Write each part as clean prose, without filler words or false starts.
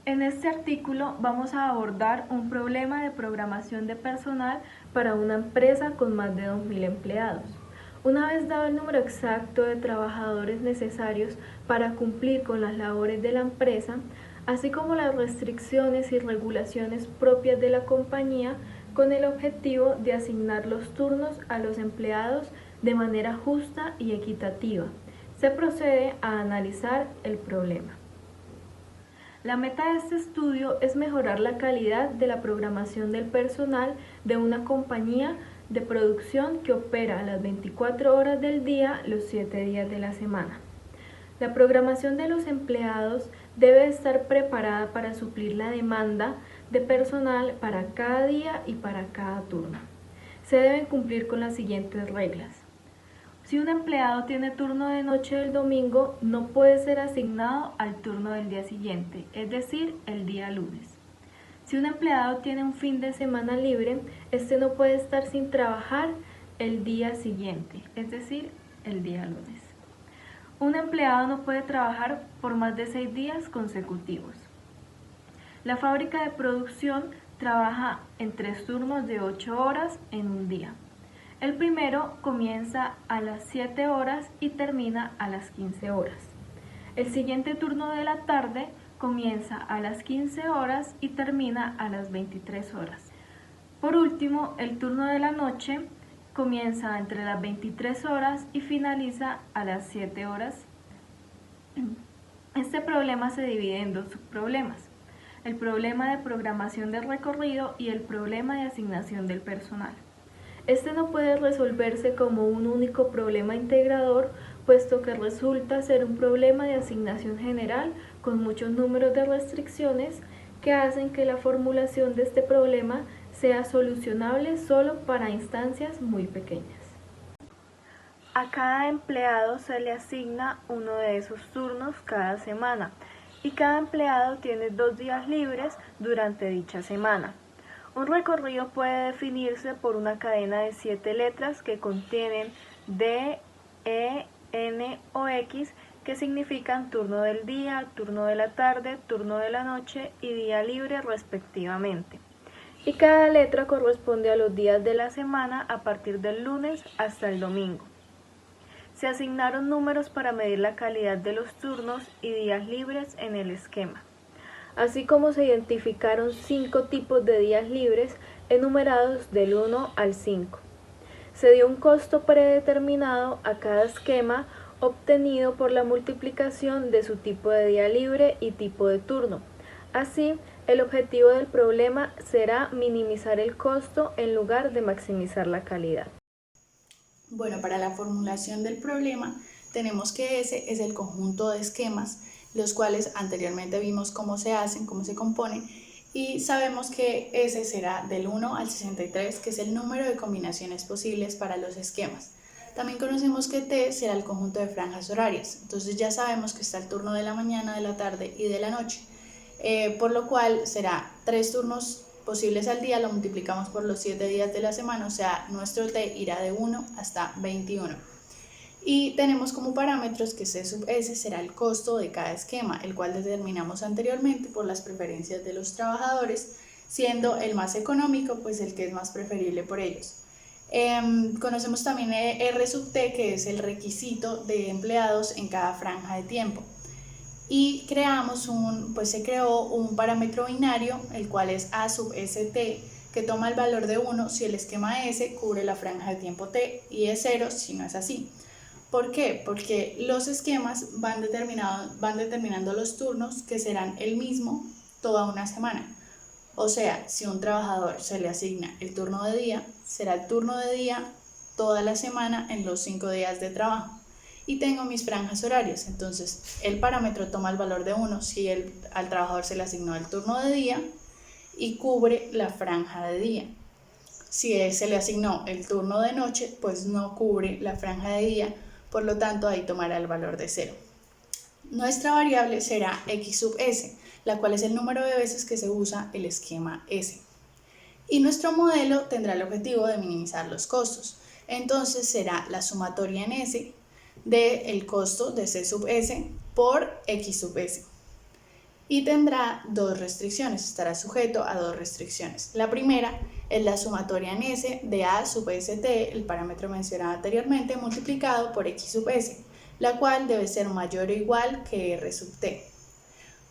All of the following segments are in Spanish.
En este artículo vamos a abordar un problema de programación de personal para una empresa con más de 2.000 empleados. Una vez dado el número exacto de trabajadores necesarios para cumplir con las labores de la empresa, así como las restricciones y regulaciones propias de la compañía, con el objetivo de asignar los turnos a los empleados de manera justa y equitativa, se procede a analizar el problema. La meta de este estudio es mejorar la calidad de la programación del personal de una compañía de producción que opera las 24 horas del día, los 7 días de la semana. La programación de los empleados debe estar preparada para suplir la demanda de personal para cada día y para cada turno. Se deben cumplir con las siguientes reglas. Si un empleado tiene turno de noche del domingo, no puede ser asignado al turno del día siguiente, es decir, el día lunes. Si un empleado tiene un fin de semana libre, este no puede estar sin trabajar el día siguiente, es decir, el día lunes. Un empleado no puede trabajar por más de 6 días consecutivos. La fábrica de producción trabaja en 3 turnos de 8 horas en un día. El primero comienza a las 7 horas y termina a las 15 horas. El siguiente turno de la tarde comienza a las 15 horas y termina a las 23 horas. Por último, el turno de la noche comienza entre las 23 horas y finaliza a las 7 horas. Este problema se divide en dos subproblemas: el problema de programación del recorrido y el problema de asignación del personal. Este no puede resolverse como un único problema integrador, puesto que resulta ser un problema de asignación general con muchos números de restricciones que hacen que la formulación de este problema sea solucionable solo para instancias muy pequeñas. A cada empleado se le asigna uno de esos turnos cada semana y cada empleado tiene 2 días libres durante dicha semana. Un recorrido puede definirse por una cadena de 7 letras que contienen D, E, N o X, que significan turno del día, turno de la tarde, turno de la noche y día libre respectivamente. Y cada letra corresponde a los días de la semana a partir del lunes hasta el domingo. Se asignaron números para medir la calidad de los turnos y días libres en el esquema, así como se identificaron 5 tipos de días libres enumerados del 1 al 5. Se dio un costo predeterminado a cada esquema obtenido por la multiplicación de su tipo de día libre y tipo de turno. Así, el objetivo del problema será minimizar el costo en lugar de maximizar la calidad. Bueno, para la formulación del problema tenemos que S es el conjunto de esquemas, los cuales anteriormente vimos cómo se hacen, cómo se componen, y sabemos que S será del 1 al 63, que es el número de combinaciones posibles para los esquemas. También conocemos que T será el conjunto de franjas horarias, entonces ya sabemos que está el turno de la mañana, de la tarde y de la noche, por lo cual será 3 turnos posibles al día, lo multiplicamos por los 7 días de la semana, o sea, nuestro T irá de 1 hasta 21. Y tenemos como parámetros que C sub S será el costo de cada esquema, el cual determinamos anteriormente por las preferencias de los trabajadores, siendo el más económico pues el que es más preferible por ellos. Conocemos también R sub T, que es el requisito de empleados en cada franja de tiempo. Y se creó un parámetro binario, el cual es A sub ST, que toma el valor de 1 si el esquema S cubre la franja de tiempo T y es 0 si no es así. ¿Por qué? Porque los esquemas van determinando los turnos que serán el mismo toda una semana. O sea, si a un trabajador se le asigna el turno de día, será el turno de día toda la semana en los 5 días de trabajo. Y tengo mis franjas horarias, entonces el parámetro toma el valor de 1 si al trabajador se le asignó el turno de día y cubre la franja de día. Si se le asignó el turno de noche, pues no cubre la franja de día, por lo tanto ahí tomará el valor de 0. Nuestra variable será X sub S, la cual es el número de veces que se usa el esquema S. Y nuestro modelo tendrá el objetivo de minimizar los costos. Entonces será la sumatoria en S del costo de C sub S por X sub S. y tendrá dos restricciones, estará sujeto a dos restricciones. La primera es la sumatoria en S de A sub ST, el parámetro mencionado anteriormente, multiplicado por X sub S, la cual debe ser mayor o igual que R sub T.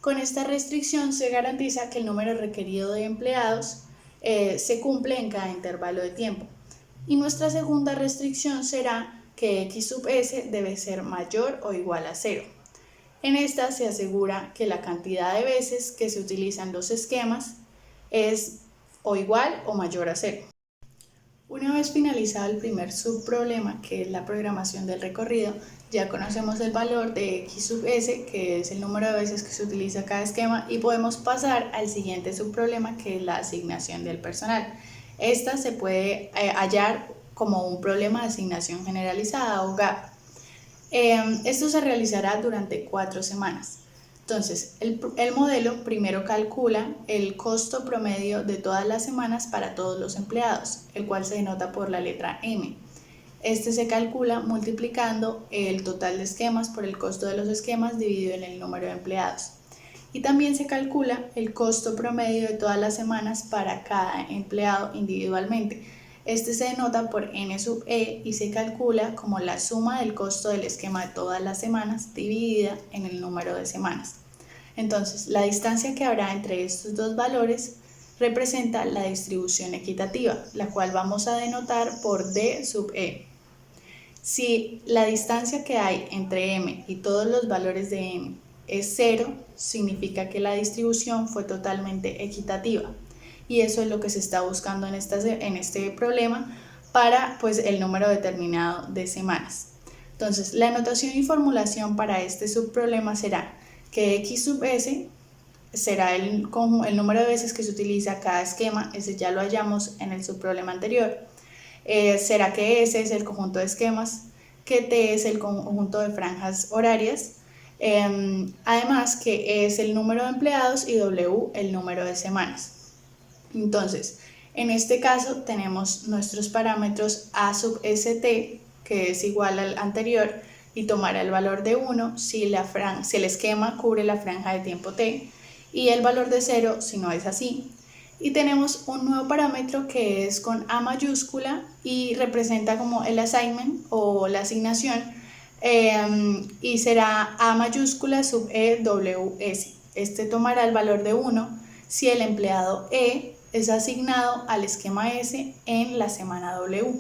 Con esta restricción se garantiza que el número requerido de empleados se cumple en cada intervalo de tiempo. Y nuestra segunda restricción será que X sub S debe ser mayor o igual a 0. En esta se asegura que la cantidad de veces que se utilizan los esquemas es o igual o mayor a 0. Una vez finalizado el primer subproblema, que es la programación del recorrido, ya conocemos el valor de X sub S, que es el número de veces que se utiliza cada esquema, y podemos pasar al siguiente subproblema, que es la asignación del personal. Esta se puede hallar como un problema de asignación generalizada o GAP. Esto se realizará durante 4 semanas. Entonces, el modelo primero calcula el costo promedio de todas las semanas para todos los empleados, el cual se denota por la letra M. Este se calcula multiplicando el total de esquemas por el costo de los esquemas dividido en el número de empleados. Y también se calcula el costo promedio de todas las semanas para cada empleado individualmente. Este se denota por N sub E y se calcula como la suma del costo del esquema de todas las semanas dividida en el número de semanas. Entonces, la distancia que habrá entre estos dos valores representa la distribución equitativa, la cual vamos a denotar por D sub E. Si la distancia que hay entre M y todos los valores de M es 0, significa que la distribución fue totalmente equitativa. Y eso es lo que se está buscando en este problema para el número determinado de semanas. Entonces, la notación y formulación para este subproblema será que X sub S será el número de veces que se utiliza cada esquema, ese ya lo hallamos en el subproblema anterior. Será que S es el conjunto de esquemas, que T es el conjunto de franjas horarias, además que E es el número de empleados y W el número de semanas. Entonces, en este caso tenemos nuestros parámetros A sub ST, que es igual al anterior, y tomará el valor de 1 si el esquema cubre la franja de tiempo T, y el valor de 0 si no es así. Y tenemos un nuevo parámetro que es con A mayúscula y representa como el assignment o la asignación, y será A mayúscula sub EWS. Este tomará el valor de 1 si el empleado E es asignado al esquema S en la semana W,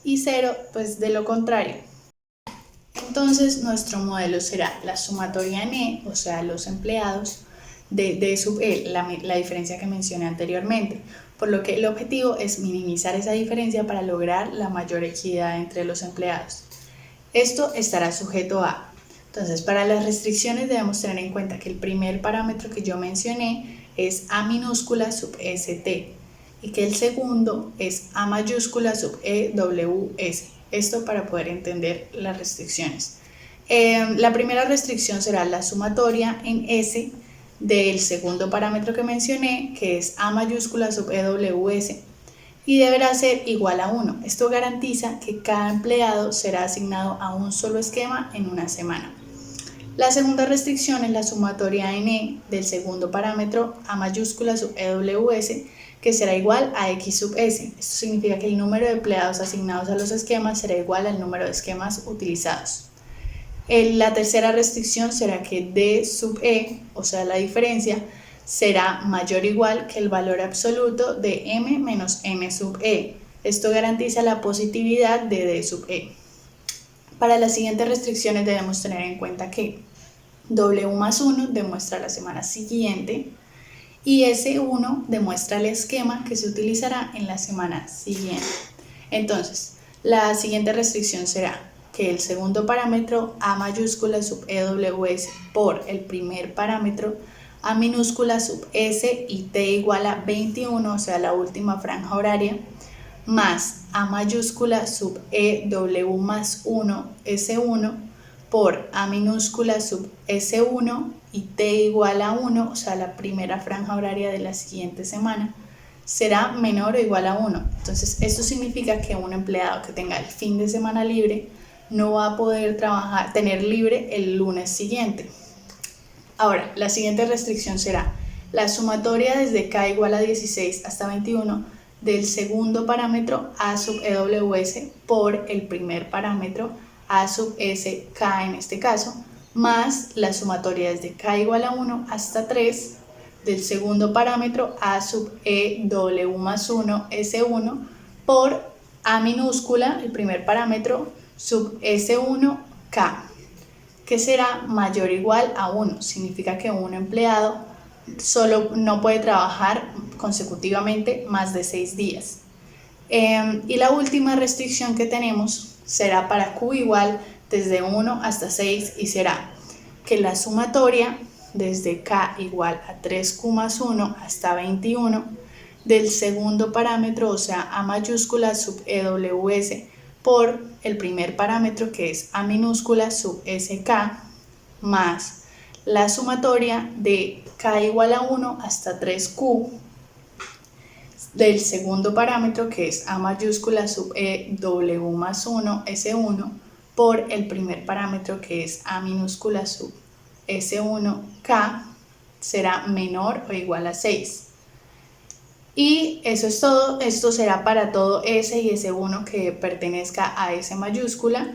y 0 pues de lo contrario. Entonces nuestro modelo será la sumatoria en E, o sea los empleados, de D sub E, la diferencia que mencioné anteriormente, por lo que el objetivo es minimizar esa diferencia para lograr la mayor equidad entre los empleados. Esto estará sujeto a. Entonces, para las restricciones debemos tener en cuenta que el primer parámetro que yo mencioné es A minúscula sub ST y que el segundo es A mayúscula sub EWS. Esto para poder entender las restricciones. La primera restricción será la sumatoria en S del segundo parámetro que mencioné, que es A mayúscula sub EWS, y deberá ser igual a 1. Esto garantiza que cada empleado será asignado a un solo esquema en una semana. La segunda restricción es la sumatoria en E del segundo parámetro A mayúscula sub EWS, que será igual a X sub S. Esto significa que el número de empleados asignados a los esquemas será igual al número de esquemas utilizados. La tercera restricción será que D sub E, o sea la diferencia, será mayor o igual que el valor absoluto de M menos N sub E. Esto garantiza la positividad de D sub E. Para las siguientes restricciones debemos tener en cuenta que W más 1 demuestra la semana siguiente y S1 demuestra el esquema que se utilizará en la semana siguiente. Entonces, la siguiente restricción será que el segundo parámetro A mayúscula sub EWS por el primer parámetro A minúscula sub S y T igual a 21, o sea la última franja horaria, más A mayúscula sub EW más 1 S1 por A minúscula sub S1 y T igual a 1, o sea la primera franja horaria de la siguiente semana, será menor o igual a 1. Entonces esto significa que un empleado que tenga el fin de semana libre no va a poder tener libre el lunes siguiente. Ahora, la siguiente restricción será la sumatoria desde k igual a 16 hasta 21 del segundo parámetro a sub EWS por el primer parámetro a sub SK en este caso, más la sumatoria desde k igual a 1 hasta 3 del segundo parámetro a sub EW más 1 S1 por A minúscula, el primer parámetro, sub S1K, que será mayor o igual a 1. Significa que un empleado solo no puede trabajar consecutivamente más de 6 días. Y la última restricción que tenemos será para Q igual desde 1 hasta 6 y será que la sumatoria desde K igual a 3Q más 1 hasta 21 del segundo parámetro, o sea, A mayúscula sub EWS por el primer parámetro que es A minúscula sub SK más la sumatoria de K igual a 1 hasta 3Q del segundo parámetro que es A mayúscula sub EW más 1 S1 por el primer parámetro que es A minúscula sub S1K será menor o igual a 6. Y eso es todo. Esto será para todo S y S1 que pertenezca a S mayúscula,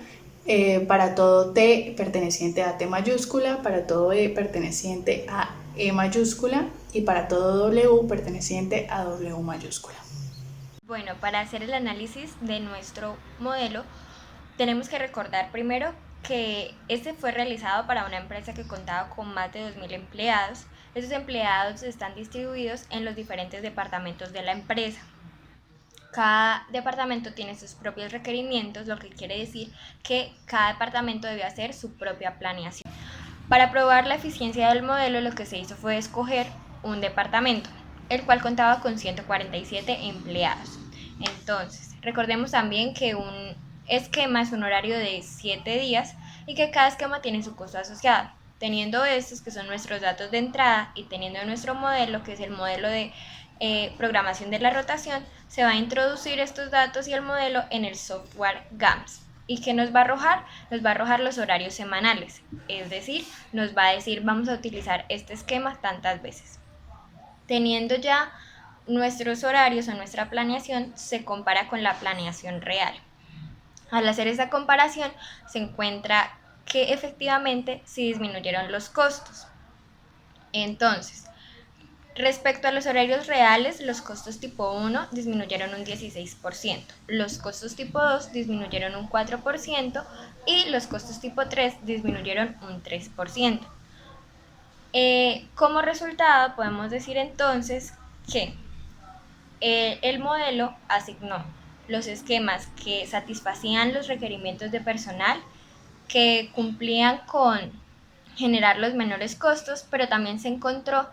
para todo T perteneciente a T mayúscula, para todo E perteneciente a E mayúscula y para todo W perteneciente a W mayúscula. Bueno, para hacer el análisis de nuestro modelo, tenemos que recordar primero que este fue realizado para una empresa que contaba con más de 2.000 empleados. Esos empleados están distribuidos en los diferentes departamentos de la empresa. Cada departamento tiene sus propios requerimientos, lo que quiere decir que cada departamento debe hacer su propia planeación. Para probar la eficiencia del modelo, lo que se hizo fue escoger un departamento, el cual contaba con 147 empleados. Entonces, recordemos también que un esquema es un horario de 7 días y que cada esquema tiene su costo asociado. Teniendo estos, que son nuestros datos de entrada, y teniendo nuestro modelo, que es el modelo de programación de la rotación, se va a introducir estos datos y el modelo en el software GAMS. ¿Y qué nos va a arrojar? Nos va a arrojar los horarios semanales, es decir, nos va a decir vamos a utilizar este esquema tantas veces. Teniendo ya nuestros horarios o nuestra planeación, se compara con la planeación real. Al hacer esa comparación, se encuentra que efectivamente sí disminuyeron los costos. Entonces, respecto a los horarios reales, los costos tipo 1 disminuyeron un 16%, los costos tipo 2 disminuyeron un 4% y los costos tipo 3 disminuyeron un 3%. Como resultado, podemos decir entonces que el modelo asignó los esquemas que satisfacían los requerimientos de personal, que cumplían con generar los menores costos, pero también se encontró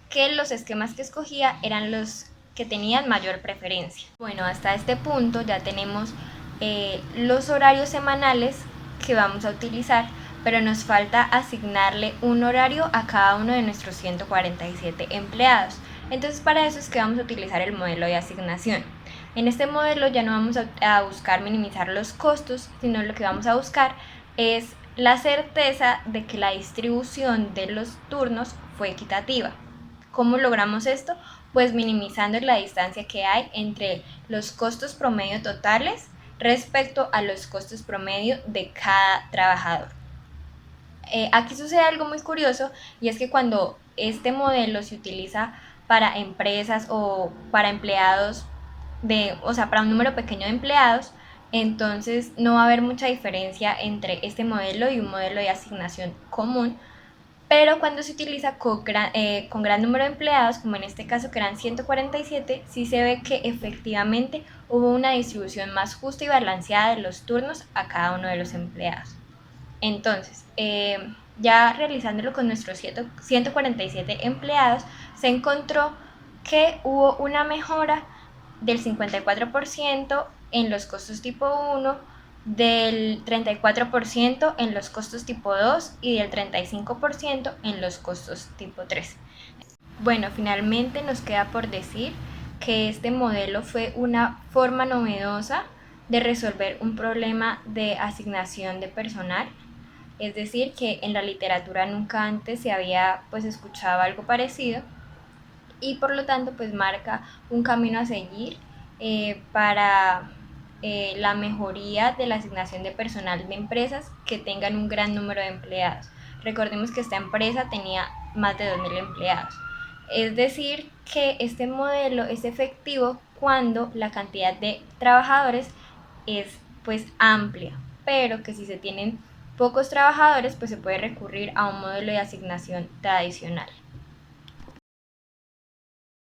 que los esquemas que escogía eran los que tenían mayor preferencia. Bueno, hasta este punto ya tenemos los horarios semanales que vamos a utilizar, pero nos falta asignarle un horario a cada uno de nuestros 147 empleados. Entonces, para eso es que vamos a utilizar el modelo de asignación. En este modelo ya no vamos a buscar minimizar los costos, sino lo que vamos a buscar es la certeza de que la distribución de los turnos fue equitativa. ¿Cómo logramos esto? Pues minimizando la distancia que hay entre los costos promedio totales respecto a los costos promedio de cada trabajador. Aquí sucede algo muy curioso, y es que cuando este modelo se utiliza para empresas o para empleados, para un número pequeño de empleados, entonces no va a haber mucha diferencia entre este modelo y un modelo de asignación común. Pero cuando se utiliza con gran número de empleados, como en este caso que eran 147, sí se ve que efectivamente hubo una distribución más justa y balanceada de los turnos a cada uno de los empleados. Entonces, ya realizándolo con nuestros 147 empleados, se encontró que hubo una mejora del 54% en los costos tipo 1, del 34% en los costos tipo 2 y del 35% en los costos tipo 3. Bueno, finalmente nos queda por decir que este modelo fue una forma novedosa de resolver un problema de asignación de personal. Es decir, que en la literatura nunca antes se había pues escuchado algo parecido y por lo tanto pues marca un camino a seguir para la mejoría de la asignación de personal de empresas que tengan un gran número de empleados. Recordemos que esta empresa tenía más de 2.000 empleados. Es decir, que este modelo es efectivo cuando la cantidad de trabajadores es pues amplia, pero que si se tienen pocos trabajadores pues se puede recurrir a un modelo de asignación tradicional.